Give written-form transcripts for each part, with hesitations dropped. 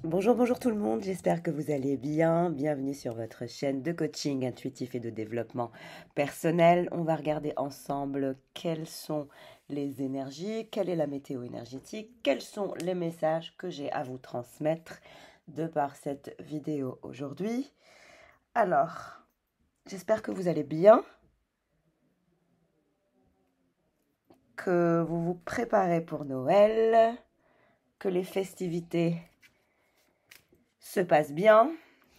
Bonjour, bonjour tout le monde, j'espère que vous allez bien. Bienvenue sur votre chaîne de coaching intuitif et de développement personnel. On va regarder ensemble quelles sont les énergies, quelle est la météo énergétique, quels sont les messages que j'ai à vous transmettre de par cette vidéo aujourd'hui. Alors, j'espère que vous allez bien, que vous vous préparez pour Noël, que les festivités se passent bien.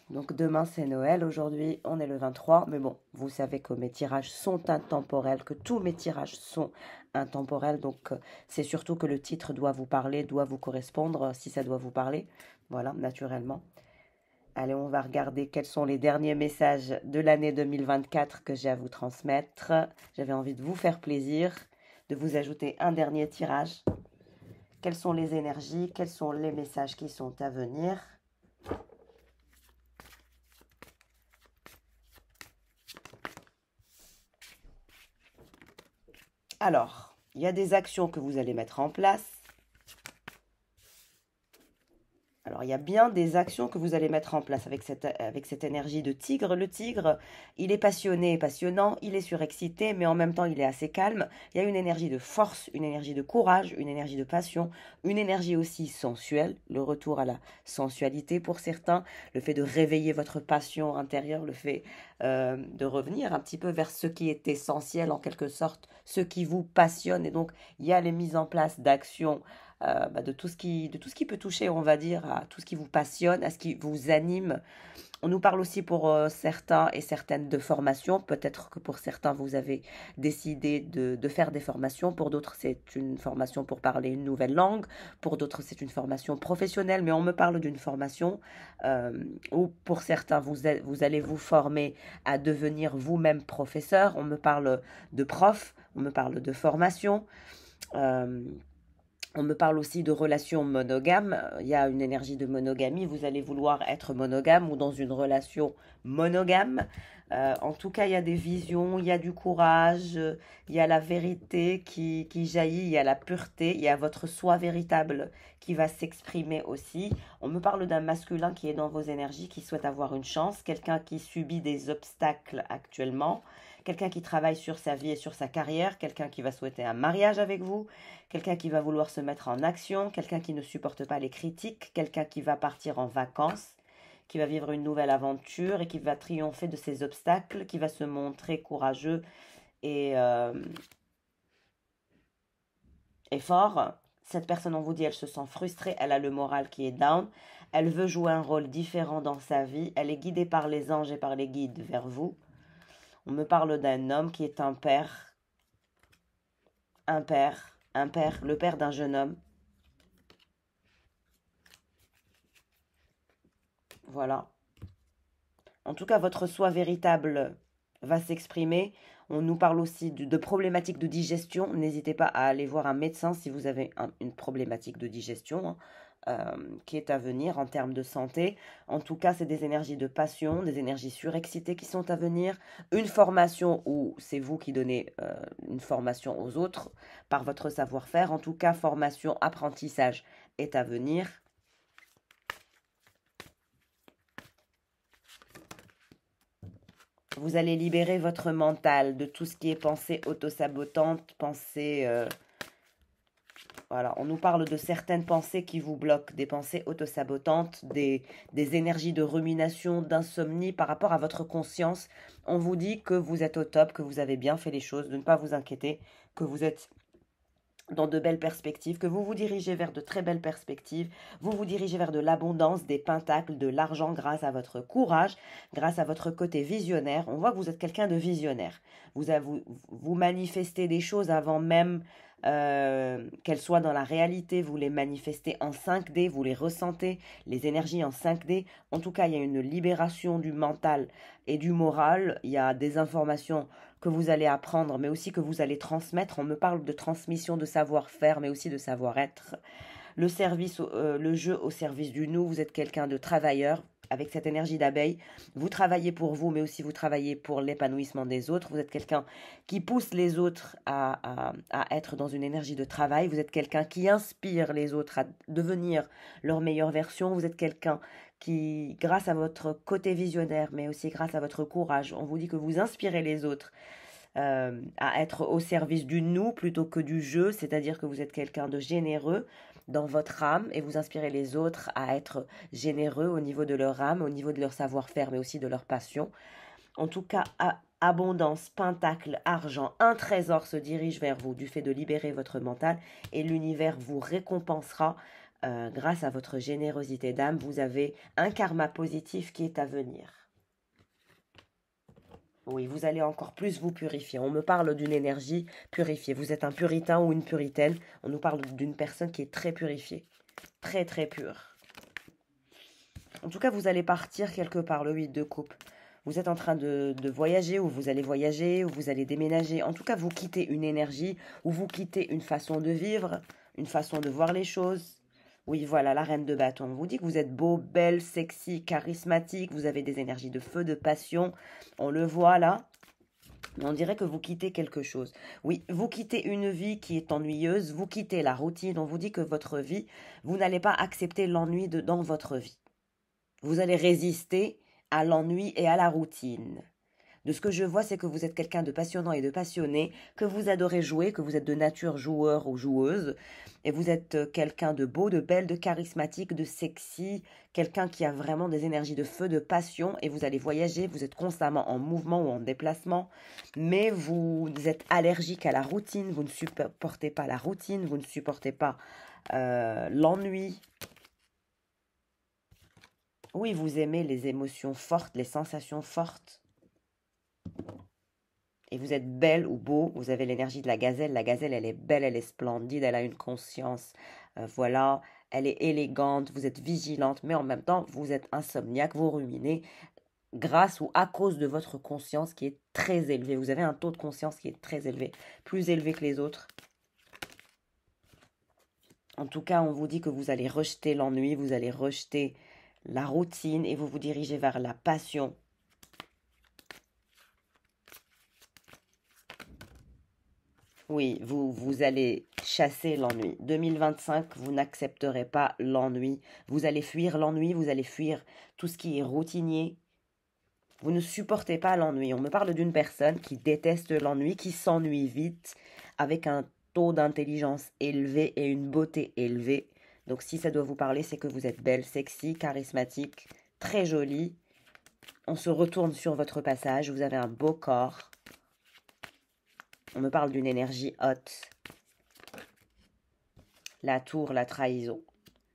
Donc demain c'est Noël, aujourd'hui on est le 23, mais bon, vous savez que mes tirages sont intemporels, que tous mes tirages sont intemporels, donc c'est surtout que le titre doit vous parler, doit vous correspondre, si ça doit vous parler, voilà, naturellement. Allez, on va regarder quels sont les derniers messages de l'année 2024 que j'ai à vous transmettre. J'avais envie de vous faire plaisir, de vous ajouter un dernier tirage. Quelles sont les énergies, quels sont les messages qui sont à venir ? Alors, il y a des actions que vous allez mettre en place. Alors, il y a bien des actions que vous allez mettre en place avec cette énergie de tigre. Le tigre, il est passionné et passionnant, il est surexcité, mais en même temps, il est assez calme. Il y a une énergie de force, une énergie de courage, une énergie de passion, une énergie aussi sensuelle, le retour à la sensualité pour certains, le fait de réveiller votre passion intérieure, le fait de revenir un petit peu vers ce qui est essentiel en quelque sorte, ce qui vous passionne. Et donc, il y a les mises en place d'actions de tout ce qui peut toucher, on va dire, à tout ce qui vous passionne, à ce qui vous anime. On nous parle aussi pour certains et certaines de formations. Peut-être que pour certains, vous avez décidé de faire des formations. Pour d'autres, c'est une formation pour parler une nouvelle langue. Pour d'autres, c'est une formation professionnelle. Mais on me parle d'une formation où, pour certains, vous allez vous former à devenir vous-même professeur. On me parle de prof. On me parle de formation. On me parle aussi de relations monogames. Il y a une énergie de monogamie. Vous allez vouloir être monogame ou dans une relation monogame. En tout cas, il y a des visions, il y a du courage, il y a la vérité qui jaillit, il y a la pureté, il y a votre soi véritable qui va s'exprimer aussi. On me parle d'un masculin qui est dans vos énergies, qui souhaite avoir une chance, quelqu'un qui subit des obstacles actuellement, quelqu'un qui travaille sur sa vie et sur sa carrière, quelqu'un qui va souhaiter un mariage avec vous, quelqu'un qui va vouloir se mettre en action, quelqu'un qui ne supporte pas les critiques, quelqu'un qui va partir en vacances, qui va vivre une nouvelle aventure et qui va triompher de ses obstacles, qui va se montrer courageux et fort. Cette personne, on vous dit, elle se sent frustrée, elle a le moral qui est down, elle veut jouer un rôle différent dans sa vie, elle est guidée par les anges et par les guides vers vous. On me parle d'un homme qui est un père, le père d'un jeune homme. Voilà. En tout cas, votre soi véritable va s'exprimer. On nous parle aussi de problématiques de digestion. N'hésitez pas à aller voir un médecin si vous avez une problématique de digestion qui est à venir en termes de santé. En tout cas, c'est des énergies de passion, des énergies surexcitées qui sont à venir. Une formation où c'est vous qui donnez une formation aux autres par votre savoir-faire. En tout cas, formation, apprentissage est à venir. Vous allez libérer votre mental de tout ce qui est pensée autosabotante, pensée... voilà, on nous parle de certaines pensées qui vous bloquent, des pensées autosabotantes, des énergies de rumination, d'insomnie par rapport à votre conscience. On vous dit que vous êtes au top, que vous avez bien fait les choses, de ne pas vous inquiéter, que vous êtes dans de belles perspectives, que vous vous dirigez vers de très belles perspectives, vous vous dirigez vers de l'abondance, des pentacles, de l'argent grâce à votre courage, grâce à votre côté visionnaire. On voit que vous êtes quelqu'un de visionnaire. Vous manifestez des choses avant même qu'elles soient dans la réalité, vous les manifestez en 5D, vous les ressentez, les énergies en 5D. En tout cas, il y a une libération du mental et du moral. Il y a des informations que vous allez apprendre, mais aussi que vous allez transmettre. On me parle de transmission de savoir-faire, mais aussi de savoir-être. Le jeu au service du nous, vous êtes quelqu'un de travailleur, avec cette énergie d'abeille, vous travaillez pour vous, mais aussi vous travaillez pour l'épanouissement des autres. Vous êtes quelqu'un qui pousse les autres à être dans une énergie de travail. Vous êtes quelqu'un qui inspire les autres à devenir leur meilleure version. Vous êtes quelqu'un qui, grâce à votre côté visionnaire, mais aussi grâce à votre courage, on vous dit que vous inspirez les autres à être au service du nous plutôt que du jeu, c'est-à-dire que vous êtes quelqu'un de généreux dans votre âme et vous inspirez les autres à être généreux au niveau de leur âme, au niveau de leur savoir-faire, mais aussi de leur passion. En tout cas, abondance, pentacle, argent, un trésor se dirige vers vous du fait de libérer votre mental et l'univers vous récompensera grâce à votre générosité d'âme. Vous avez un karma positif qui est à venir. Oui, vous allez encore plus vous purifier. On me parle d'une énergie purifiée. Vous êtes un puritain ou une puritaine. On nous parle d'une personne qui est très purifiée. Très, très pure. En tout cas, vous allez partir quelque part, le 8 de coupe. Vous êtes en train de voyager, ou vous allez voyager, ou vous allez déménager. En tout cas, vous quittez une énergie, ou vous quittez une façon de vivre, une façon de voir les choses. Oui, voilà, la reine de bâton. On vous dit que vous êtes beau, belle, sexy, charismatique. Vous avez des énergies de feu, de passion. On le voit là. On dirait que vous quittez quelque chose. Oui, vous quittez une vie qui est ennuyeuse. Vous quittez la routine. On vous dit que votre vie, vous n'allez pas accepter l'ennui dans votre vie. Vous allez résister à l'ennui et à la routine. De ce que je vois, c'est que vous êtes quelqu'un de passionnant et de passionné, que vous adorez jouer, que vous êtes de nature joueur ou joueuse, et vous êtes quelqu'un de beau, de belle, de charismatique, de sexy, quelqu'un qui a vraiment des énergies de feu, de passion, et vous allez voyager, vous êtes constamment en mouvement ou en déplacement, mais vous êtes allergique à la routine, vous ne supportez pas la routine, vous ne supportez pas l'ennui. Oui, vous aimez les émotions fortes, les sensations fortes. Et vous êtes belle ou beau, vous avez l'énergie de la gazelle. La gazelle, elle est belle, elle est splendide, elle a une conscience. Voilà, elle est élégante, vous êtes vigilante, mais en même temps, vous êtes insomniaque, vous ruminez grâce ou à cause de votre conscience qui est très élevée. Vous avez un taux de conscience qui est très élevé, plus élevé que les autres. En tout cas, on vous dit que vous allez rejeter l'ennui, vous allez rejeter la routine et vous vous dirigez vers la passion. Oui, vous allez chasser l'ennui. 2025, vous n'accepterez pas l'ennui. Vous allez fuir l'ennui, vous allez fuir tout ce qui est routinier. Vous ne supportez pas l'ennui. On me parle d'une personne qui déteste l'ennui, qui s'ennuie vite, avec un taux d'intelligence élevé et une beauté élevée. Donc si ça doit vous parler, c'est que vous êtes belle, sexy, charismatique, très jolie. On se retourne sur votre passage, vous avez un beau corps. On me parle d'une énergie haute. La tour, la trahison.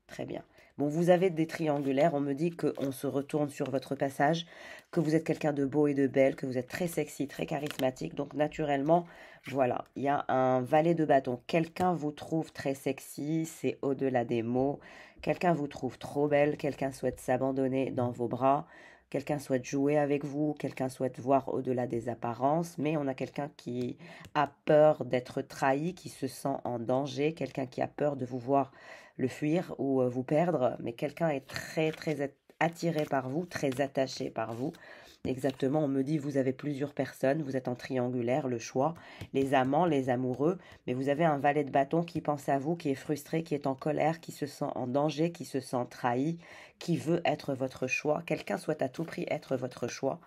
Très bien. Bon, vous avez des triangulaires. On me dit qu'on se retourne sur votre passage, que vous êtes quelqu'un de beau et de belle, que vous êtes très sexy, très charismatique. Donc, naturellement, voilà, il y a un valet de bâton. Quelqu'un vous trouve très sexy, c'est au-delà des mots. Quelqu'un vous trouve trop belle, quelqu'un souhaite s'abandonner dans vos bras. Quelqu'un souhaite jouer avec vous, quelqu'un souhaite voir au-delà des apparences, mais on a quelqu'un qui a peur d'être trahi, qui se sent en danger, quelqu'un qui a peur de vous voir le fuir ou vous perdre, mais quelqu'un est très très attiré par vous, très attaché par vous. Exactement, on me dit vous avez plusieurs personnes, vous êtes en triangulaire, le choix, les amants, les amoureux, mais vous avez un valet de bâton qui pense à vous, qui est frustré, qui est en colère, qui se sent en danger, qui se sent trahi, qui veut être votre choix. Quelqu'un souhaite à tout prix être votre choix.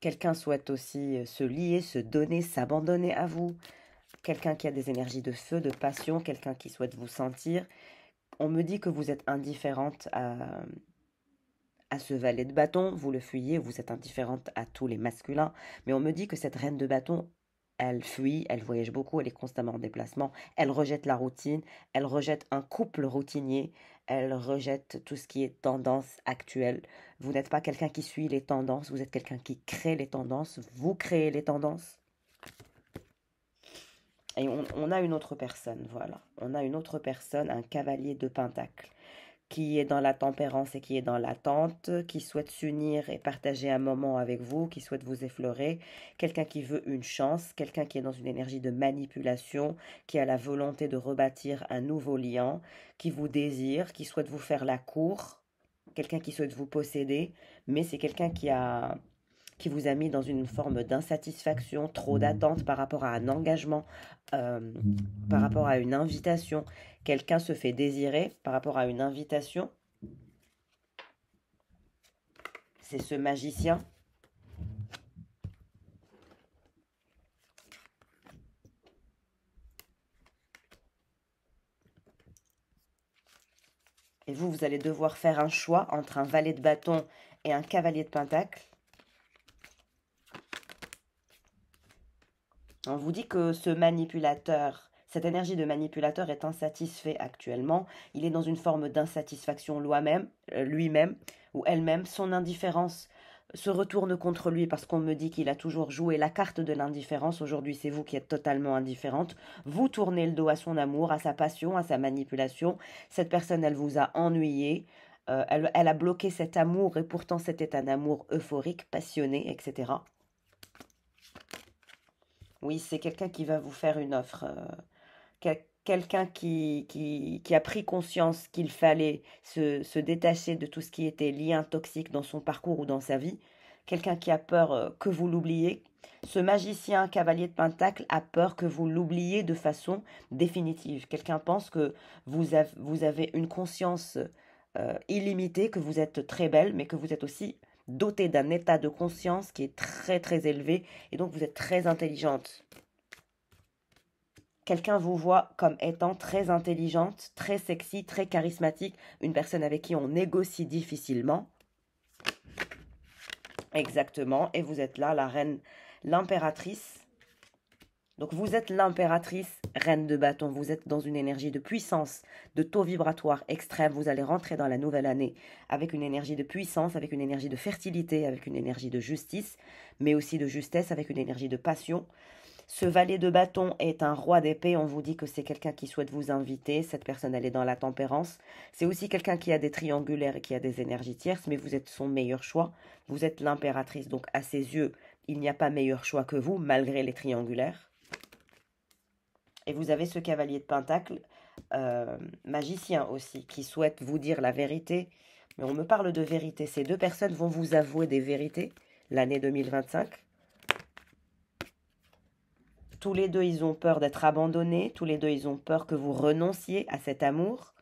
Quelqu'un souhaite aussi se lier, se donner, s'abandonner à vous. Quelqu'un qui a des énergies de feu, de passion, quelqu'un qui souhaite vous sentir. On me dit que vous êtes indifférente à ce valet de bâton, vous le fuyez, vous êtes indifférente à tous les masculins, mais on me dit que cette reine de bâton, elle fuit, elle voyage beaucoup, elle est constamment en déplacement, elle rejette la routine, elle rejette un couple routinier, elle rejette tout ce qui est tendance actuelle. Vous n'êtes pas quelqu'un qui suit les tendances, vous êtes quelqu'un qui crée les tendances, vous créez les tendances. Et on a une autre personne, voilà. On a une autre personne, un cavalier de pentacle, qui est dans la tempérance et qui est dans l'attente, qui souhaite s'unir et partager un moment avec vous, qui souhaite vous effleurer, quelqu'un qui veut une chance, quelqu'un qui est dans une énergie de manipulation, qui a la volonté de rebâtir un nouveau lien, qui vous désire, qui souhaite vous faire la cour. quelqu'un qui souhaite vous posséder, mais c'est quelqu'un qui vous a mis dans une forme d'insatisfaction, trop d'attente par rapport à un engagement, euh, par rapport à une invitation. Quelqu'un se fait désirer par rapport à une invitation. C'est ce magicien. Et vous, vous allez devoir faire un choix entre un valet de bâton et un cavalier de pentacle. On vous dit que ce manipulateur, cette énergie de manipulateur est insatisfait actuellement. Il est dans une forme d'insatisfaction lui-même ou elle-même. Son indifférence se retourne contre lui parce qu'on me dit qu'il a toujours joué la carte de l'indifférence. Aujourd'hui, c'est vous qui êtes totalement indifférente. Vous tournez le dos à son amour, à sa passion, à sa manipulation. Cette personne, elle vous a ennuyé. Elle a bloqué cet amour et pourtant c'était un amour euphorique, passionné, etc. Oui, c'est quelqu'un qui va vous faire une offre. Quelqu'un qui a pris conscience qu'il fallait se détacher de tout ce qui était lien toxique dans son parcours ou dans sa vie. Quelqu'un qui a peur que vous l'oubliez. Ce magicien cavalier de pentacle a peur que vous l'oubliez de façon définitive. Quelqu'un pense que vous avez une conscience illimitée, que vous êtes très belle, mais que vous êtes aussi dotée d'un état de conscience qui est très très élevé et donc vous êtes très intelligente. Quelqu'un vous voit comme étant très intelligente, très sexy, très charismatique, une personne avec qui on négocie difficilement. Exactement, et vous êtes là, la reine, l'impératrice. Donc vous êtes l'impératrice, reine de bâton, vous êtes dans une énergie de puissance, de taux vibratoire extrême, vous allez rentrer dans la nouvelle année avec une énergie de puissance, avec une énergie de fertilité, avec une énergie de justice, mais aussi de justesse, avec une énergie de passion. Ce valet de bâton est un roi d'épée, on vous dit que c'est quelqu'un qui souhaite vous inviter, cette personne elle est dans la tempérance. C'est aussi quelqu'un qui a des triangulaires et qui a des énergies tierces, mais vous êtes son meilleur choix. Vous êtes l'impératrice, donc à ses yeux, il n'y a pas meilleur choix que vous, malgré les triangulaires. Et vous avez ce cavalier de pentacle, magicien aussi, qui souhaite vous dire la vérité. Mais on me parle de vérité, ces deux personnes vont vous avouer des vérités l'année 2025. Tous les deux, ils ont peur d'être abandonnés. Tous les deux, ils ont peur que vous renonciez à cet amour.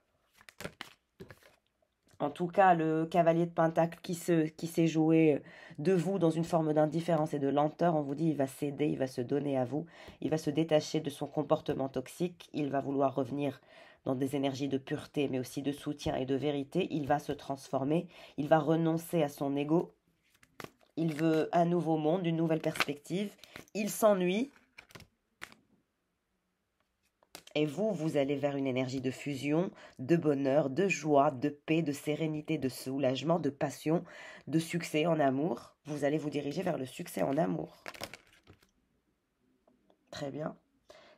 En tout cas, le cavalier de pentacle qui s'est joué de vous dans une forme d'indifférence et de lenteur, on vous dit il va céder, il va se donner à vous, il va se détacher de son comportement toxique, il va vouloir revenir dans des énergies de pureté, mais aussi de soutien et de vérité. Il va se transformer, il va renoncer à son ego. Il veut un nouveau monde, une nouvelle perspective. Il s'ennuie. Et vous, vous allez vers une énergie de fusion, de bonheur, de joie, de paix, de sérénité, de soulagement, de passion, de succès en amour. Vous allez vous diriger vers le succès en amour. Très bien.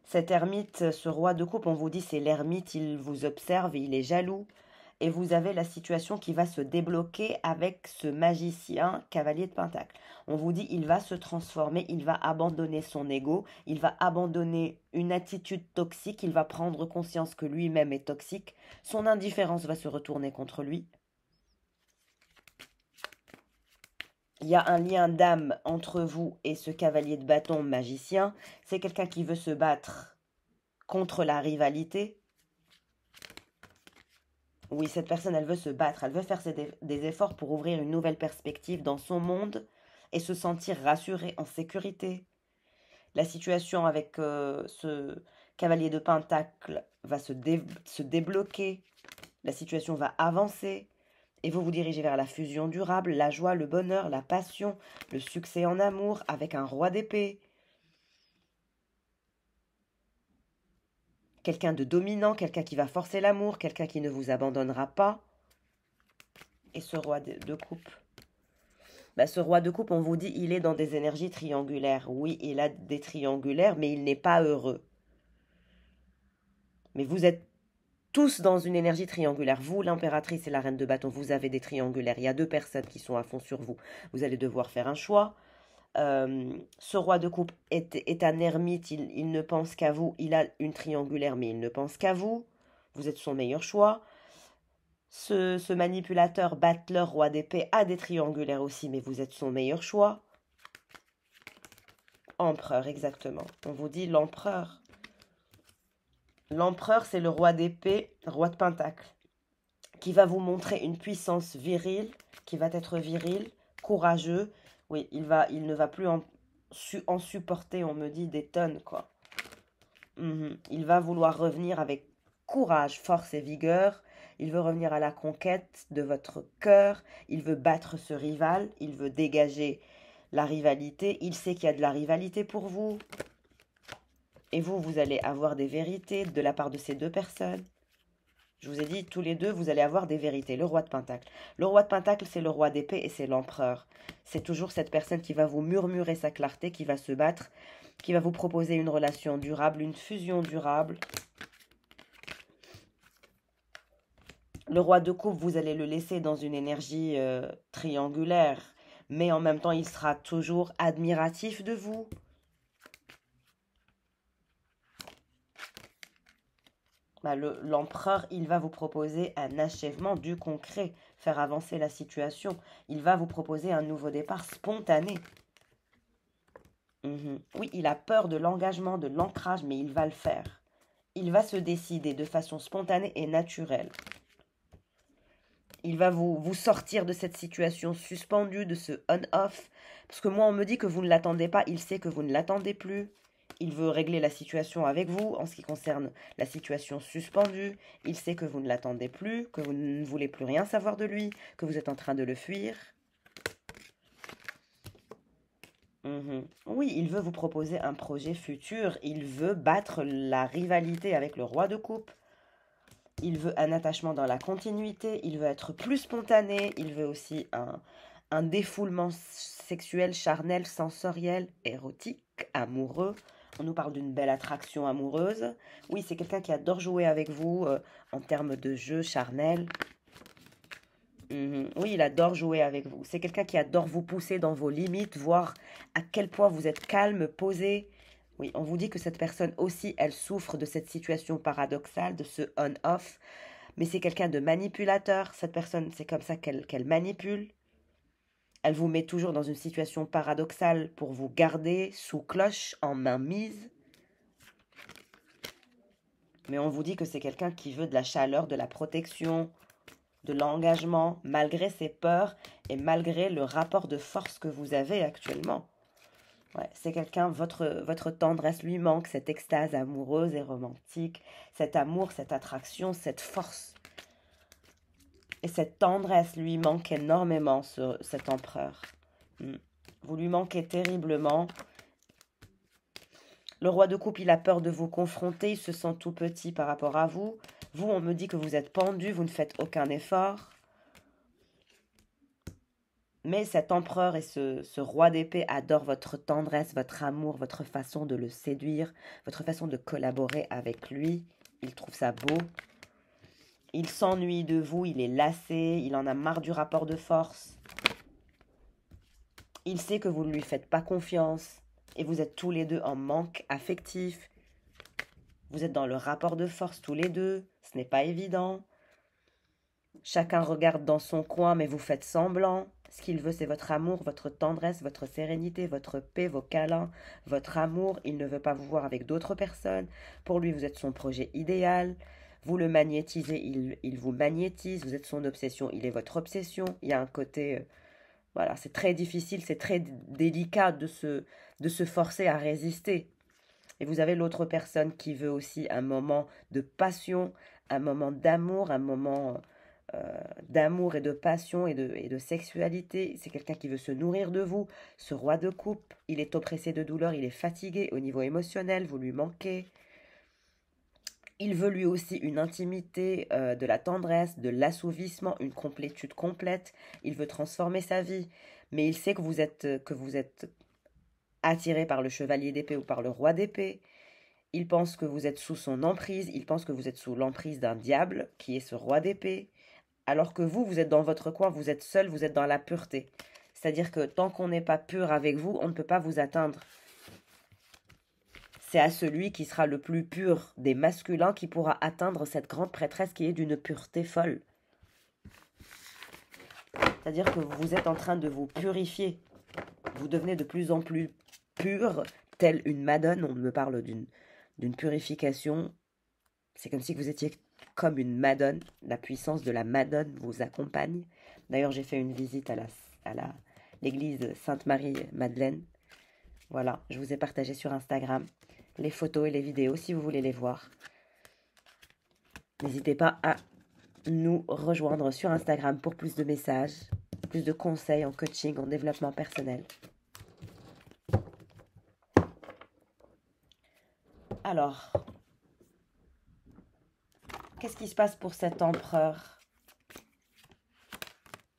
Cet ermite, ce roi de coupe, on vous dit c'est l'ermite, il vous observe, il est jaloux. Et vous avez la situation qui va se débloquer avec ce magicien cavalier de pentacle. On vous dit il va se transformer, il va abandonner son ego, il va abandonner une attitude toxique, il va prendre conscience que lui-même est toxique, son indifférence va se retourner contre lui. Il y a un lien d'âme entre vous et ce cavalier de bâton magicien. C'est quelqu'un qui veut se battre contre la rivalité. Oui, cette personne, elle veut se battre, elle veut faire des efforts pour ouvrir une nouvelle perspective dans son monde et se sentir rassurée, en sécurité. La situation avec ce cavalier de pentacle va se débloquer, la situation va avancer et vous vous dirigez vers la fusion durable, la joie, le bonheur, la passion, le succès en amour avec un roi d'épée. Quelqu'un de dominant, quelqu'un qui va forcer l'amour, quelqu'un qui ne vous abandonnera pas. Et ce roi de coupe. Ce roi de coupe, on vous dit, il est dans des énergies triangulaires. Oui, il a des triangulaires, mais il n'est pas heureux. Mais vous êtes tous dans une énergie triangulaire. Vous, l'impératrice et la reine de bâton, vous avez des triangulaires. Il y a deux personnes qui sont à fond sur vous. Vous allez devoir faire un choix. Ce roi de coupe est un ermite, il ne pense qu'à vous. Il a une triangulaire, mais il ne pense qu'à vous. Vous êtes son meilleur choix. Ce manipulateur, battleur, roi d'épée, a des triangulaires aussi, mais vous êtes son meilleur choix. Empereur, exactement. On vous dit l'empereur. L'empereur, c'est le roi d'épée, roi de pentacle, qui va vous montrer une puissance virile, qui va être viril, courageux. Oui, il ne va plus en supporter, on me dit, des tonnes, quoi. Il va vouloir revenir avec courage, force et vigueur. Il veut revenir à la conquête de votre cœur. Il veut battre ce rival. Il veut dégager la rivalité. Il sait qu'il y a de la rivalité pour vous. Et vous, vous allez avoir des vérités de la part de ces deux personnes. Je vous ai dit, tous les deux, vous allez avoir des vérités. Le roi de Pentacle. Le roi de Pentacle, c'est le roi d'épée et c'est l'empereur. C'est toujours cette personne qui va vous murmurer sa clarté, qui va se battre, qui va vous proposer une relation durable, une fusion durable. Le roi de coupe, vous allez le laisser dans une énergie triangulaire, mais en même temps, il sera toujours admiratif de vous. L'empereur, il va vous proposer un achèvement du concret, faire avancer la situation. Il va vous proposer un nouveau départ spontané. Oui, il a peur de l'engagement, de l'ancrage, mais il va le faire. Il va se décider de façon spontanée et naturelle. Il va vous sortir de cette situation suspendue, de ce on-off. Parce que moi, on me dit que vous ne l'attendez pas. Il sait que vous ne l'attendez plus. Il veut régler la situation avec vous en ce qui concerne la situation suspendue. Il sait que vous ne l'attendez plus, que vous ne voulez plus rien savoir de lui, que vous êtes en train de le fuir. Oui, il veut vous proposer un projet futur. Il veut battre la rivalité avec le roi de coupe. Il veut un attachement dans la continuité. Il veut être plus spontané. Il veut aussi un défoulement sexuel, charnel, sensoriel, érotique, amoureux. On nous parle d'une belle attraction amoureuse. Oui, c'est quelqu'un qui adore jouer avec vous en termes de jeu charnel. Oui, il adore jouer avec vous. C'est quelqu'un qui adore vous pousser dans vos limites, voir à quel point vous êtes calme, posé. Oui, on vous dit que cette personne aussi, elle souffre de cette situation paradoxale, de ce on-off. Mais c'est quelqu'un de manipulateur. Cette personne, c'est comme ça qu'elle manipule. Elle vous met toujours dans une situation paradoxale pour vous garder sous cloche, en mainmise. Mais on vous dit que c'est quelqu'un qui veut de la chaleur, de la protection, de l'engagement, malgré ses peurs et malgré le rapport de force que vous avez actuellement. Ouais, c'est quelqu'un, votre tendresse lui manque, cette extase amoureuse et romantique, cet amour, cette attraction, cette force. Et cette tendresse lui manque énormément, cet empereur. Vous lui manquez terriblement. Le roi de coupe, il a peur de vous confronter, il se sent tout petit par rapport à vous. Vous, on me dit que vous êtes pendu, vous ne faites aucun effort. Mais cet empereur et ce roi d'épée adorent votre tendresse, votre amour, votre façon de le séduire, votre façon de collaborer avec lui. Il trouve ça beau. Il s'ennuie de vous, il est lassé, il en a marre du rapport de force. Il sait que vous ne lui faites pas confiance et vous êtes tous les deux en manque affectif. Vous êtes dans le rapport de force tous les deux, ce n'est pas évident. Chacun regarde dans son coin, mais vous faites semblant. Ce qu'il veut, c'est votre amour, votre tendresse, votre sérénité, votre paix, vos câlins, votre amour. Il ne veut pas vous voir avec d'autres personnes. Pour lui, vous êtes son projet idéal. Vous le magnétisez, il vous magnétise. Vous êtes son obsession, il est votre obsession. Il y a un côté... voilà, c'est très difficile, c'est très délicat de se forcer à résister. Et vous avez l'autre personne qui veut aussi un moment de passion, un moment d'amour, un moment... d'amour et de passion et de sexualité. C'est quelqu'un qui veut se nourrir de vous. Ce roi de coupe, il est oppressé de douleur, il est fatigué au niveau émotionnel, vous lui manquez. Il veut lui aussi une intimité, de la tendresse, de l'assouvissement, une complétude complète. Il veut transformer sa vie, mais il sait que vous êtes attiré par le chevalier d'épée ou par le roi d'épée. Il pense que vous êtes sous son emprise, il pense que vous êtes sous l'emprise d'un diable, qui est ce roi d'épée. Alors que vous êtes dans votre coin, vous êtes seul, vous êtes dans la pureté. C'est-à-dire que tant qu'on n'est pas pur avec vous, on ne peut pas vous atteindre. C'est à celui qui sera le plus pur des masculins qui pourra atteindre cette grande prêtresse qui est d'une pureté folle. C'est-à-dire que vous êtes en train de vous purifier. Vous devenez de plus en plus pur, telle une madone. On me parle d'une purification. C'est comme si vous étiez comme une madone. La puissance de la madone vous accompagne. D'ailleurs, j'ai fait une visite à l'église Sainte-Marie-Madeleine. Voilà, je vous ai partagé sur Instagram les photos et les vidéos si vous voulez les voir. N'hésitez pas à nous rejoindre sur Instagram pour plus de messages, plus de conseils en coaching, en développement personnel. Alors, qu'est-ce qui se passe pour cet empereur?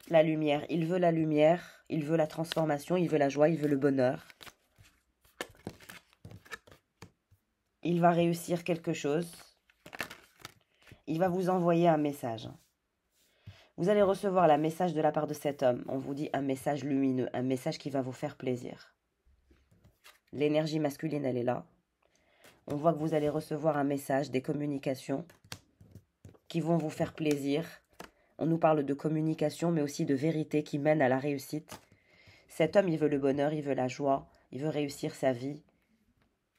La lumière. Il veut la lumière, il veut la transformation, il veut la joie, il veut le bonheur. Il va réussir quelque chose. Il va vous envoyer un message. Vous allez recevoir le message de la part de cet homme. On vous dit un message lumineux, un message qui va vous faire plaisir. L'énergie masculine, elle est là. On voit que vous allez recevoir un message, des communications qui vont vous faire plaisir. On nous parle de communication, mais aussi de vérité qui mène à la réussite. Cet homme, il veut le bonheur, il veut la joie, il veut réussir sa vie.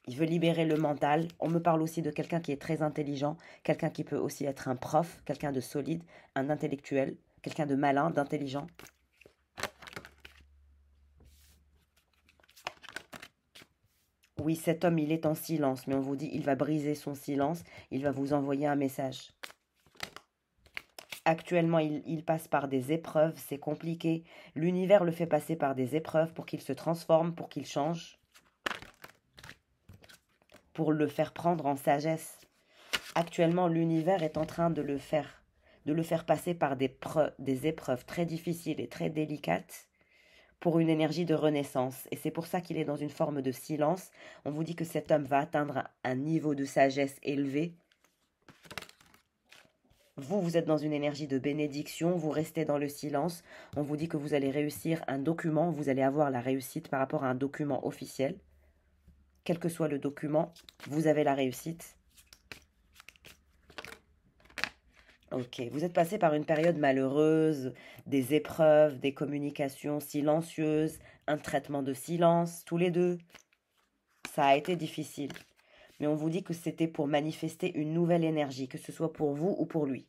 Il veut libérer le mental. On me parle aussi de quelqu'un qui est très intelligent, quelqu'un qui peut aussi être un prof, quelqu'un de solide, un intellectuel, quelqu'un de malin, d'intelligent. Oui, cet homme, il est en silence, mais on vous dit, il va briser son silence, il va vous envoyer un message. Actuellement, il passe par des épreuves, c'est compliqué. L'univers le fait passer par des épreuves pour qu'il se transforme, pour qu'il change, pour le faire prendre en sagesse. Actuellement, l'univers est en train de le faire passer par des épreuves très difficiles et très délicates pour une énergie de renaissance. Et c'est pour ça qu'il est dans une forme de silence. On vous dit que cet homme va atteindre un niveau de sagesse élevé. Vous êtes dans une énergie de bénédiction, vous restez dans le silence. On vous dit que vous allez réussir un document, vous allez avoir la réussite par rapport à un document officiel. Quel que soit le document, vous avez la réussite. Ok, vous êtes passé par une période malheureuse, des épreuves, des communications silencieuses, un traitement de silence, tous les deux. Ça a été difficile. Mais on vous dit que c'était pour manifester une nouvelle énergie, que ce soit pour vous ou pour lui.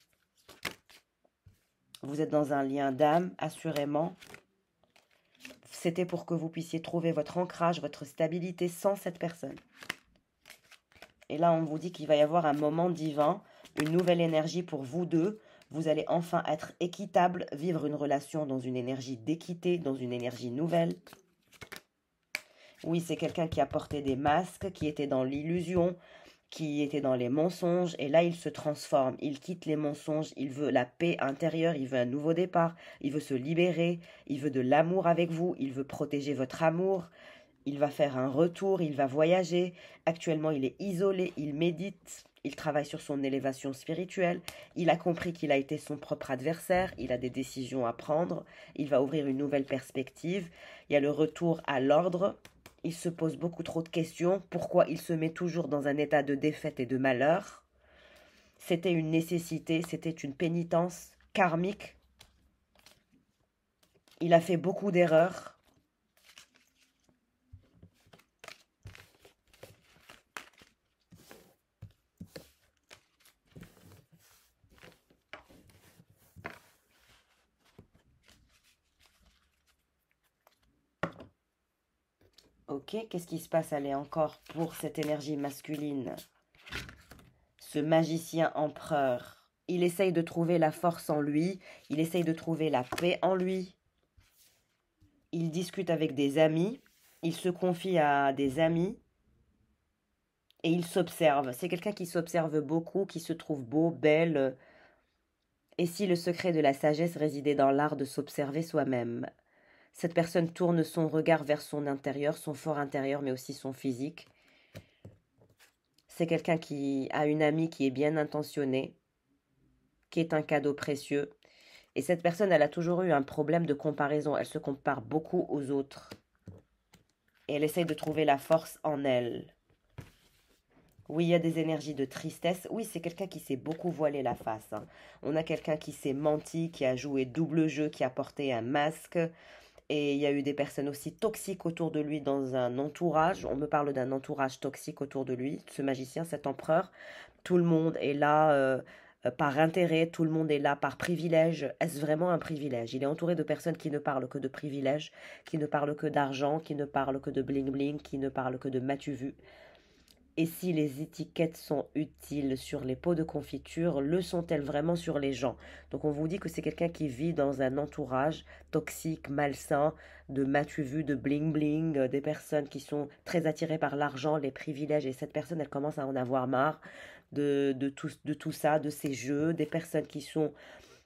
Vous êtes dans un lien d'âme, assurément. C'était pour que vous puissiez trouver votre ancrage, votre stabilité sans cette personne. Et là, on vous dit qu'il va y avoir un moment divin, une nouvelle énergie pour vous deux. Vous allez enfin être équitable, vivre une relation dans une énergie d'équité, dans une énergie nouvelle. Oui, c'est quelqu'un qui a porté des masques, qui était dans l'illusion, qui était dans les mensonges. Et là, il se transforme. Il quitte les mensonges. Il veut la paix intérieure. Il veut un nouveau départ. Il veut se libérer. Il veut de l'amour avec vous. Il veut protéger votre amour. Il va faire un retour, il va voyager. Actuellement, il est isolé, il médite, il travaille sur son élévation spirituelle. Il a compris qu'il a été son propre adversaire, il a des décisions à prendre. Il va ouvrir une nouvelle perspective. Il y a le retour à l'ordre. Il se pose beaucoup trop de questions. Pourquoi il se met toujours dans un état de défaite et de malheur? C'était une nécessité, c'était une pénitence karmique. Il a fait beaucoup d'erreurs. Ok, qu'est-ce qui se passe, allez, encore pour cette énergie masculine? Ce magicien empereur, il essaye de trouver la force en lui, il essaye de trouver la paix en lui. Il discute avec des amis, il se confie à des amis et il s'observe. C'est quelqu'un qui s'observe beaucoup, qui se trouve beau, belle. Et si le secret de la sagesse résidait dans l'art de s'observer soi-même? Cette personne tourne son regard vers son intérieur, son fort intérieur, mais aussi son physique. C'est quelqu'un qui a une amie qui est bien intentionnée, qui est un cadeau précieux. Et cette personne, elle a toujours eu un problème de comparaison. Elle se compare beaucoup aux autres. Et elle essaye de trouver la force en elle. Oui, il y a des énergies de tristesse. Oui, c'est quelqu'un qui s'est beaucoup voilé la face, hein. On a quelqu'un qui s'est menti, qui a joué double jeu, qui a porté un masque. Et il y a eu des personnes aussi toxiques autour de lui dans un entourage. On me parle d'un entourage toxique autour de lui, ce magicien, cet empereur. Tout le monde est là par intérêt, tout le monde est là par privilège. Est-ce vraiment un privilège? Il est entouré de personnes qui ne parlent que de privilèges, qui ne parlent que d'argent, qui ne parlent que de bling bling, qui ne parlent que de m'as-tu vu. Et si les étiquettes sont utiles sur les pots de confiture, le sont-elles vraiment sur les gens? Donc on vous dit que c'est quelqu'un qui vit dans un entourage toxique, malsain, de m'as-tu vu, de bling bling, des personnes qui sont très attirées par l'argent, les privilèges, et cette personne, elle commence à en avoir marre de tout ça, de ces jeux, des personnes qui sont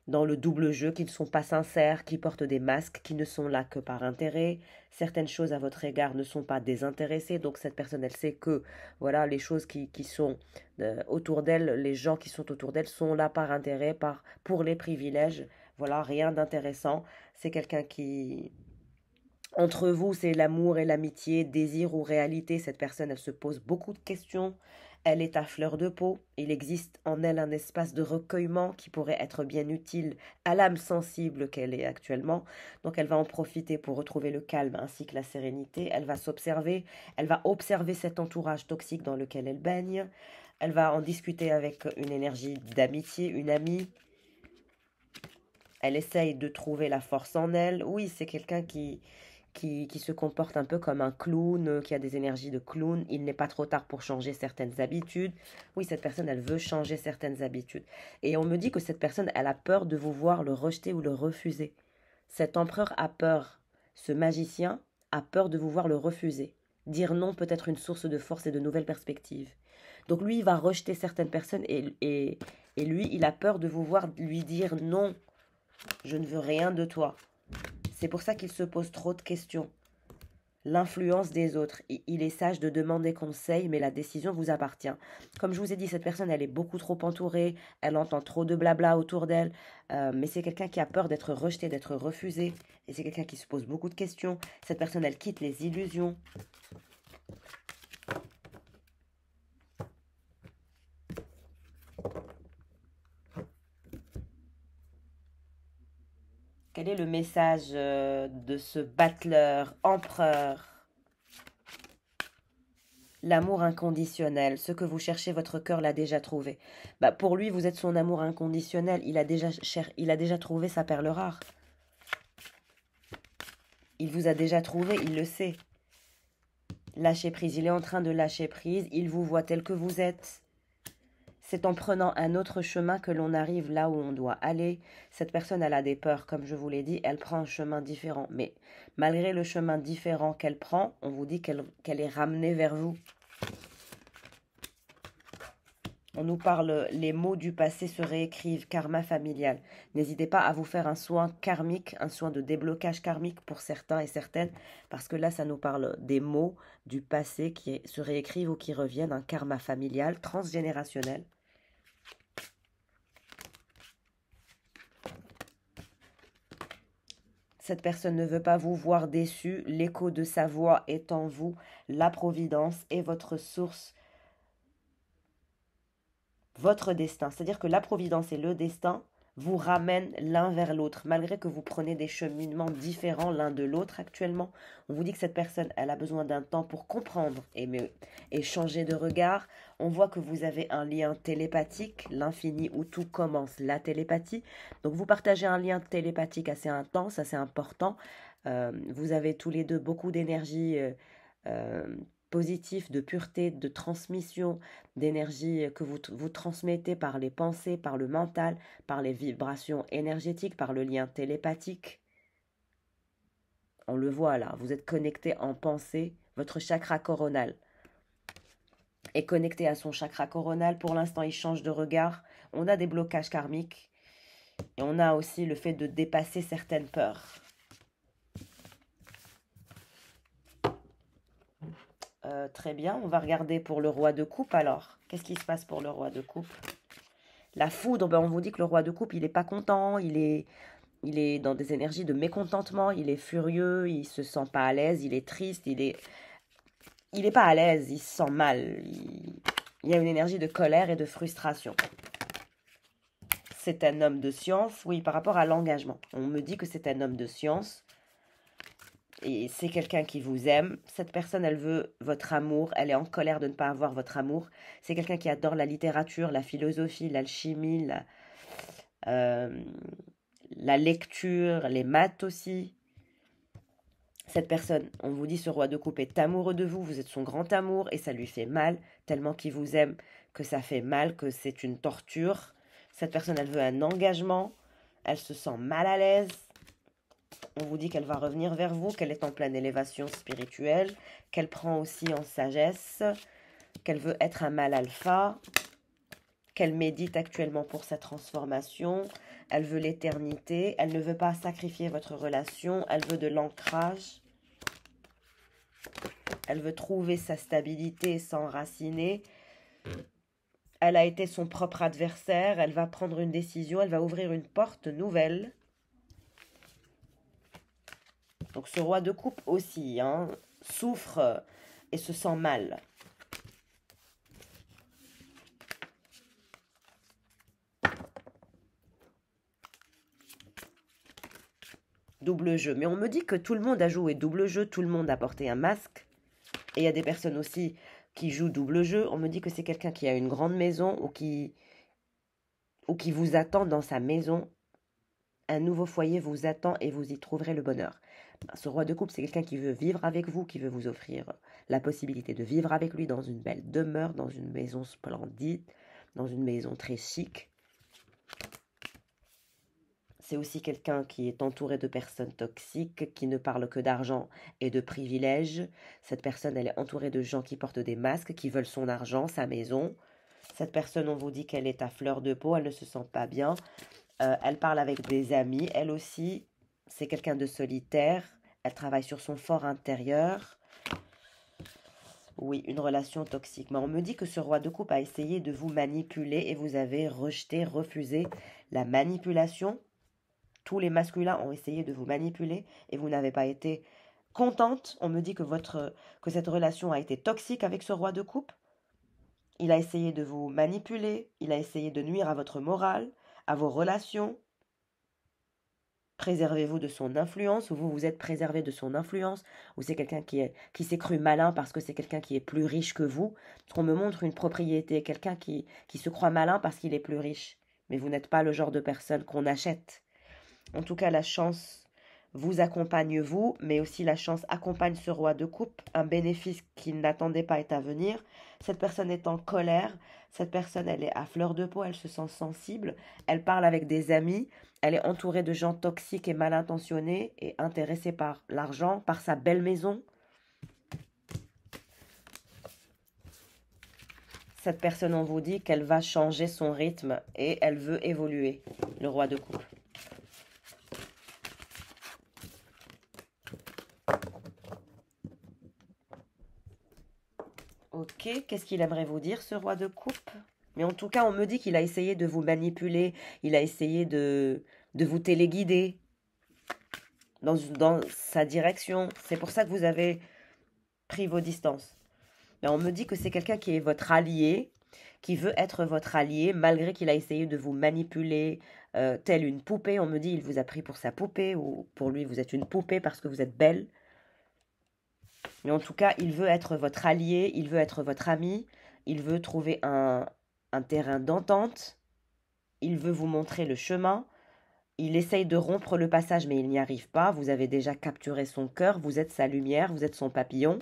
dans le double jeu, qui ne sont pas sincères, qui portent des masques, qui ne sont là que par intérêt. Certaines choses à votre égard ne sont pas désintéressées, donc cette personne, elle sait que voilà, les choses qui sont autour d'elle, les gens qui sont autour d'elle sont là par intérêt, pour les privilèges. Voilà, rien d'intéressant. C'est quelqu'un qui, entre vous, c'est l'amour et l'amitié, désir ou réalité. Cette personne, elle se pose beaucoup de questions. Elle est à fleur de peau. Il existe en elle un espace de recueillement qui pourrait être bien utile à l'âme sensible qu'elle est actuellement. Donc elle va en profiter pour retrouver le calme ainsi que la sérénité. Elle va s'observer. Elle va observer cet entourage toxique dans lequel elle baigne. Elle va en discuter avec une énergie d'amitié, une amie. Elle essaye de trouver la force en elle. Oui, c'est quelqu'un qui se comporte un peu comme un clown, qui a des énergies de clown. Il n'est pas trop tard pour changer certaines habitudes. Oui, cette personne, elle veut changer certaines habitudes. Et on me dit que cette personne, elle a peur de vous voir le rejeter ou le refuser. Cet empereur a peur. Ce magicien a peur de vous voir le refuser. Dire non peut être une source de force et de nouvelles perspectives. Donc lui, il va rejeter certaines personnes et lui, il a peur de vous voir lui dire non, je ne veux rien de toi. C'est pour ça qu'il se pose trop de questions. L'influence des autres. Il est sage de demander conseil, mais la décision vous appartient. Comme je vous ai dit, cette personne, elle est beaucoup trop entourée, elle entend trop de blabla autour d'elle, mais c'est quelqu'un qui a peur d'être rejeté, d'être refusé, et c'est quelqu'un qui se pose beaucoup de questions. Cette personne, elle quitte les illusions. Quel est le message de ce battleur, empereur? L'amour inconditionnel, ce que vous cherchez, votre cœur l'a déjà trouvé. Bah, pour lui, vous êtes son amour inconditionnel. Il a déjà trouvé sa perle rare. Il vous a déjà trouvé, il le sait. Lâchez prise, il est en train de lâcher prise. Il vous voit tel que vous êtes. C'est en prenant un autre chemin que l'on arrive là où on doit aller. Cette personne, elle a des peurs, comme je vous l'ai dit, elle prend un chemin différent. Mais malgré le chemin différent qu'elle prend, on vous dit qu'elle est ramenée vers vous. On nous parle, les mots du passé se réécrivent, karma familial. N'hésitez pas à vous faire un soin karmique, un soin de déblocage karmique pour certains et certaines, parce que là, ça nous parle des mots du passé qui se réécrivent ou qui reviennent, un karma familial, transgénérationnel. Cette personne ne veut pas vous voir déçu, l'écho de sa voix est en vous, la providence est votre source, votre destin. C'est-à-dire que la providence et le destin vous ramènent l'un vers l'autre, malgré que vous prenez des cheminements différents l'un de l'autre actuellement. On vous dit que cette personne, elle a besoin d'un temps pour comprendre et changer de regard. On voit que vous avez un lien télépathique, l'infini où tout commence, la télépathie. Donc vous partagez un lien télépathique assez intense, assez important. Vous avez tous les deux beaucoup d'énergie positif, de pureté, de transmission, d'énergie que vous transmettez par les pensées, par le mental, par les vibrations énergétiques, par le lien télépathique. On le voit là, vous êtes connecté en pensée, votre chakra coronal est connecté à son chakra coronal. Pour l'instant, il change de regard. On a des blocages karmiques et on a aussi le fait de dépasser certaines peurs. Très bien, on va regarder pour le roi de coupe alors. Qu'est-ce qui se passe pour le roi de coupe? La foudre, ben on vous dit que le roi de coupe, il n'est pas content, il est dans des énergies de mécontentement, il est furieux, il se sent pas à l'aise, il est triste, il est pas à l'aise, il se sent mal, il y a une énergie de colère et de frustration. C'est un homme de science, oui, par rapport à l'engagement. On me dit que c'est un homme de science. Et c'est quelqu'un qui vous aime. Cette personne, elle veut votre amour. Elle est en colère de ne pas avoir votre amour. C'est quelqu'un qui adore la littérature, la philosophie, l'alchimie, la lecture, les maths aussi. Cette personne, on vous dit, ce roi de coupe est amoureux de vous. Vous êtes son grand amour et ça lui fait mal, tellement qu'il vous aime que ça fait mal, que c'est une torture. Cette personne, elle veut un engagement. Elle se sent mal à l'aise. On vous dit qu'elle va revenir vers vous, qu'elle est en pleine élévation spirituelle, qu'elle prend aussi en sagesse, qu'elle veut être un mâle alpha, qu'elle médite actuellement pour sa transformation, elle veut l'éternité, elle ne veut pas sacrifier votre relation, elle veut de l'ancrage, elle veut trouver sa stabilité, s'enraciner. Elle a été son propre adversaire, elle va prendre une décision, elle va ouvrir une porte nouvelle. Donc ce roi de coupe aussi, souffre et se sent mal. Double jeu. Mais on me dit que tout le monde a joué double jeu, tout le monde a porté un masque. Et il y a des personnes aussi qui jouent double jeu. On me dit que c'est quelqu'un qui a une grande maison ou qui vous attend dans sa maison. Un nouveau foyer vous attend et vous y trouverez le bonheur. Ce roi de coupe, c'est quelqu'un qui veut vivre avec vous, qui veut vous offrir la possibilité de vivre avec lui dans une belle demeure, dans une maison splendide, dans une maison très chic. C'est aussi quelqu'un qui est entouré de personnes toxiques, qui ne parlent que d'argent et de privilèges. Cette personne, elle est entourée de gens qui portent des masques, qui veulent son argent, sa maison. Cette personne, on vous dit qu'elle est à fleur de peau, elle ne se sent pas bien. Elle parle avec des amis. Elle aussi, c'est quelqu'un de solitaire. Elle travaille sur son fort intérieur. Oui, une relation toxique. Mais on me dit que ce roi de coupe a essayé de vous manipuler et vous avez rejeté, refusé la manipulation. Tous les masculins ont essayé de vous manipuler et vous n'avez pas été contente. On me dit que cette relation a été toxique avec ce roi de coupe. Il a essayé de vous manipuler, il a essayé de nuire à votre morale, à vos relations. Préservez-vous de son influence, ou vous vous êtes préservé de son influence, ou c'est quelqu'un qui s'est cru malin parce que c'est quelqu'un qui est plus riche que vous. Parce qu'on me montre une propriété, quelqu'un qui se croit malin parce qu'il est plus riche. Mais vous n'êtes pas le genre de personne qu'on achète. En tout cas, la chance vous accompagne, vous, mais aussi la chance accompagne ce roi de coupe. Un bénéfice qu'il n'attendait pas est à venir. Cette personne est en colère. Cette personne, elle est à fleur de peau, elle se sent sensible. Elle parle avec des amis. Elle est entourée de gens toxiques et mal intentionnés et intéressés par l'argent, par sa belle maison. Cette personne, on vous dit qu'elle va changer son rythme et elle veut évoluer, le roi de coupe. Ok, qu'est-ce qu'il aimerait vous dire, ce roi de coupe? Mais en tout cas, on me dit qu'il a essayé de vous manipuler, il a essayé de vous téléguider dans sa direction. C'est pour ça que vous avez pris vos distances. Mais on me dit que c'est quelqu'un qui est votre allié, qui veut être votre allié, malgré qu'il a essayé de vous manipuler, telle une poupée. On me dit il vous a pris pour sa poupée, ou pour lui vous êtes une poupée parce que vous êtes belle. Mais en tout cas, il veut être votre allié, il veut être votre ami, il veut trouver un terrain d'entente, il veut vous montrer le chemin, il essaye de rompre le passage mais il n'y arrive pas, vous avez déjà capturé son cœur, vous êtes sa lumière, vous êtes son papillon.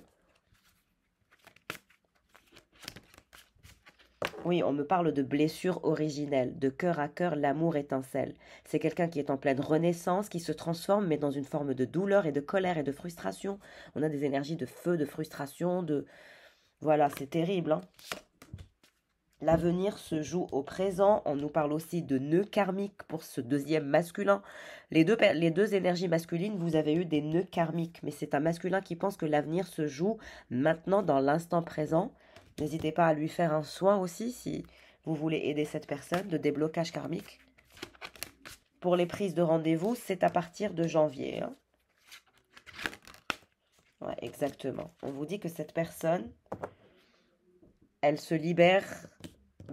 Oui, on me parle de blessure originelle, de cœur à cœur, l'amour étincelle. C'est quelqu'un qui est en pleine renaissance, qui se transforme, mais dans une forme de douleur et de colère et de frustration. On a des énergies de feu, de frustration, Voilà, c'est terrible. L'avenir se joue au présent. On nous parle aussi de nœuds karmiques pour ce deuxième masculin. Les deux énergies masculines, vous avez eu des nœuds karmiques, mais c'est un masculin qui pense que l'avenir se joue maintenant, dans l'instant présent. N'hésitez pas à lui faire un soin aussi si vous voulez aider cette personne de déblocage karmique. Pour les prises de rendez-vous, c'est à partir de janvier. Ouais, exactement. On vous dit que cette personne, elle se libère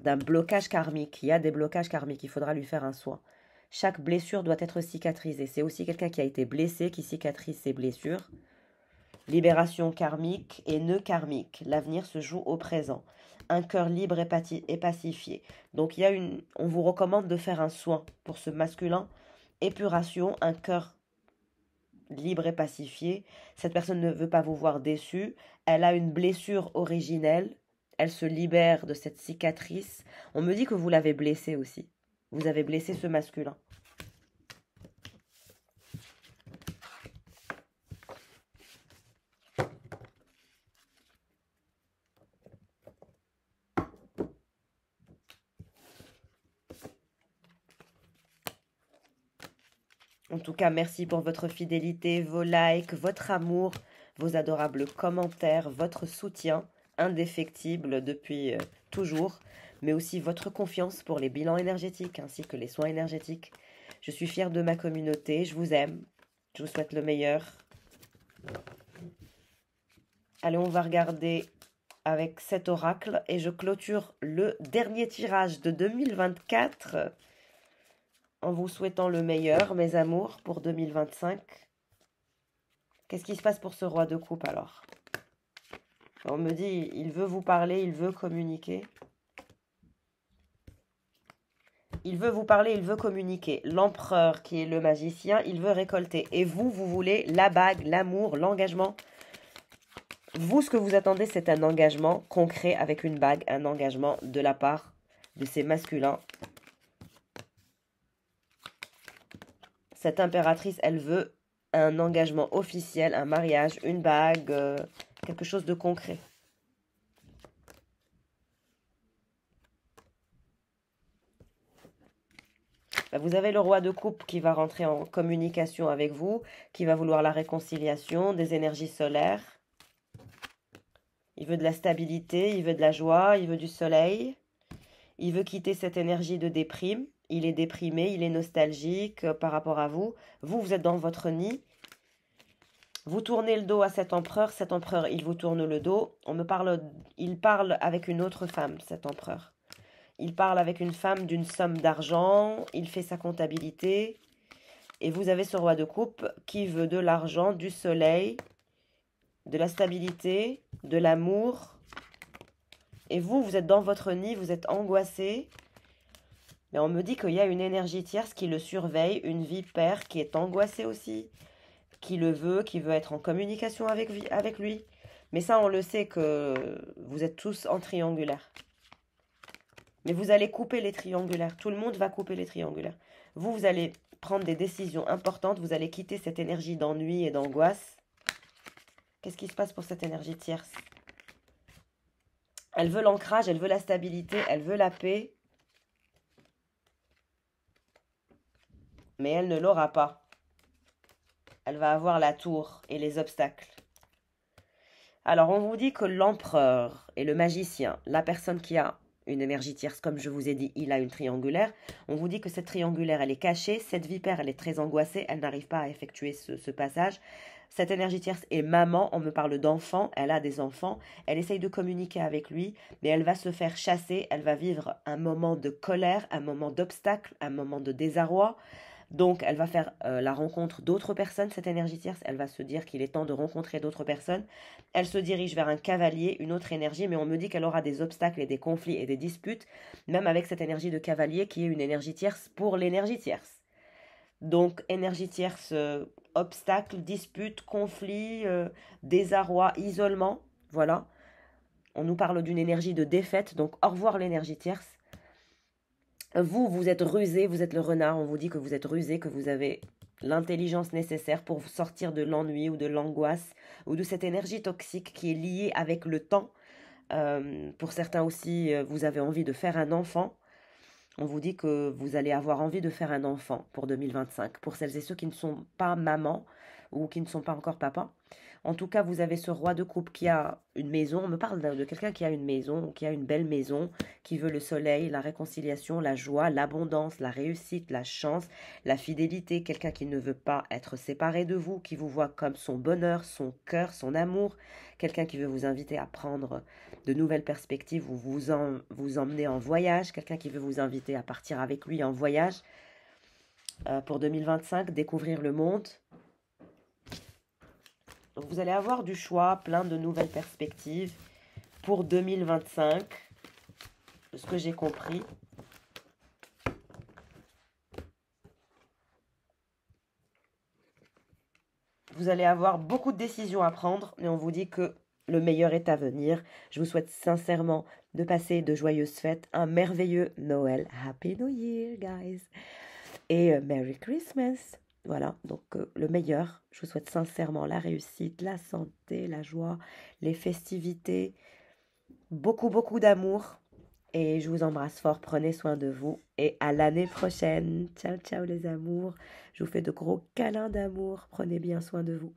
d'un blocage karmique. Il y a des blocages karmiques, il faudra lui faire un soin. Chaque blessure doit être cicatrisée. C'est aussi quelqu'un qui a été blessé qui cicatrise ses blessures. Libération karmique et nœud karmique. L'avenir se joue au présent. Un cœur libre et pacifié. Donc on vous recommande de faire un soin pour ce masculin. Épuration, un cœur libre et pacifié. Cette personne ne veut pas vous voir déçu. Elle a une blessure originelle. Elle se libère de cette cicatrice. On me dit que vous l'avez blessé aussi. Vous avez blessé ce masculin. En tout cas, merci pour votre fidélité, vos likes, votre amour, vos adorables commentaires, votre soutien indéfectible depuis toujours, mais aussi votre confiance pour les bilans énergétiques ainsi que les soins énergétiques. Je suis fière de ma communauté, je vous aime, je vous souhaite le meilleur. Allez, on va regarder avec cet oracle et je clôture le dernier tirage de 2024 en vous souhaitant le meilleur, mes amours, pour 2025. Qu'est-ce qui se passe pour ce roi de coupe alors? On me dit, il veut vous parler, il veut communiquer. Il veut vous parler, il veut communiquer. L'empereur qui est le magicien, il veut récolter. Et vous, vous voulez la bague, l'amour, l'engagement. Vous, ce que vous attendez, c'est un engagement concret avec une bague, un engagement de la part de ces masculins. Cette impératrice, elle veut un engagement officiel, un mariage, une bague, quelque chose de concret. Vous avez le roi de coupe qui va rentrer en communication avec vous, qui va vouloir la réconciliation, des énergies solaires. Il veut de la stabilité, il veut de la joie, il veut du soleil. Il veut quitter cette énergie de déprime. Il est déprimé, il est nostalgique par rapport à vous. Vous, vous êtes dans votre nid. Vous tournez le dos à cet empereur, il vous tourne le dos. Il parle avec une autre femme, cet empereur. Il parle avec une femme d'une somme d'argent, il fait sa comptabilité. Et vous avez ce roi de coupe qui veut de l'argent, du soleil, de la stabilité, de l'amour. Et vous, vous êtes dans votre nid, vous êtes angoissé. Mais on me dit qu'il y a une énergie tierce qui le surveille, une vipère qui est angoissée aussi, qui le veut, qui veut être en communication avec lui. Mais ça, on le sait que vous êtes tous en triangulaire. Mais vous allez couper les triangulaires. Tout le monde va couper les triangulaires. Vous allez prendre des décisions importantes. Vous allez quitter cette énergie d'ennui et d'angoisse. Qu'est-ce qui se passe pour cette énergie tierce? Elle veut l'ancrage, elle veut la stabilité, elle veut la paix. Mais elle ne l'aura pas. Elle va avoir la tour et les obstacles. Alors, on vous dit que l'empereur et le magicien, la personne qui a une énergie tierce, comme je vous ai dit, il a une triangulaire. On vous dit que cette triangulaire, elle est cachée. Cette vipère, elle est très angoissée. Elle n'arrive pas à effectuer ce passage. Cette énergie tierce est maman. On me parle d'enfant. Elle a des enfants. Elle essaye de communiquer avec lui, mais elle va se faire chasser. Elle va vivre un moment de colère, un moment d'obstacle, un moment de désarroi. Donc, elle va faire la rencontre d'autres personnes, cette énergie tierce. Elle va se dire qu'il est temps de rencontrer d'autres personnes. Elle se dirige vers un cavalier, une autre énergie, mais on me dit qu'elle aura des obstacles et des conflits et des disputes, même avec cette énergie de cavalier qui est une énergie tierce pour l'énergie tierce. Donc, énergie tierce, obstacles, disputes, conflits, désarroi, isolement. Voilà. On nous parle d'une énergie de défaite, donc au revoir l'énergie tierce. Vous êtes rusé, vous êtes le renard, on vous dit que vous êtes rusé, que vous avez l'intelligence nécessaire pour sortir de l'ennui ou de l'angoisse ou de cette énergie toxique qui est liée avec le temps. Pour certains aussi, vous avez envie de faire un enfant. On vous dit que vous allez avoir envie de faire un enfant pour 2025. Pour celles et ceux qui ne sont pas maman ou qui ne sont pas encore papa. En tout cas, vous avez ce roi de coupe qui a une maison. On me parle de quelqu'un qui a une maison, qui a une belle maison, qui veut le soleil, la réconciliation, la joie, l'abondance, la réussite, la chance, la fidélité. Quelqu'un qui ne veut pas être séparé de vous, qui vous voit comme son bonheur, son cœur, son amour. Quelqu'un qui veut vous inviter à prendre de nouvelles perspectives ou vous emmener en voyage, quelqu'un qui veut vous inviter à partir avec lui en voyage pour 2025, découvrir le monde. Donc vous allez avoir du choix, plein de nouvelles perspectives pour 2025, de ce que j'ai compris. Vous allez avoir beaucoup de décisions à prendre, mais on vous dit que le meilleur est à venir. Je vous souhaite sincèrement de passer de joyeuses fêtes, un merveilleux Noël. Happy New Year, guys! Et Merry Christmas! Voilà, donc le meilleur. Je vous souhaite sincèrement la réussite, la santé, la joie, les festivités, beaucoup, beaucoup d'amour. Et je vous embrasse fort, prenez soin de vous et à l'année prochaine. Ciao, ciao les amours. Je vous fais de gros câlins d'amour. Prenez bien soin de vous.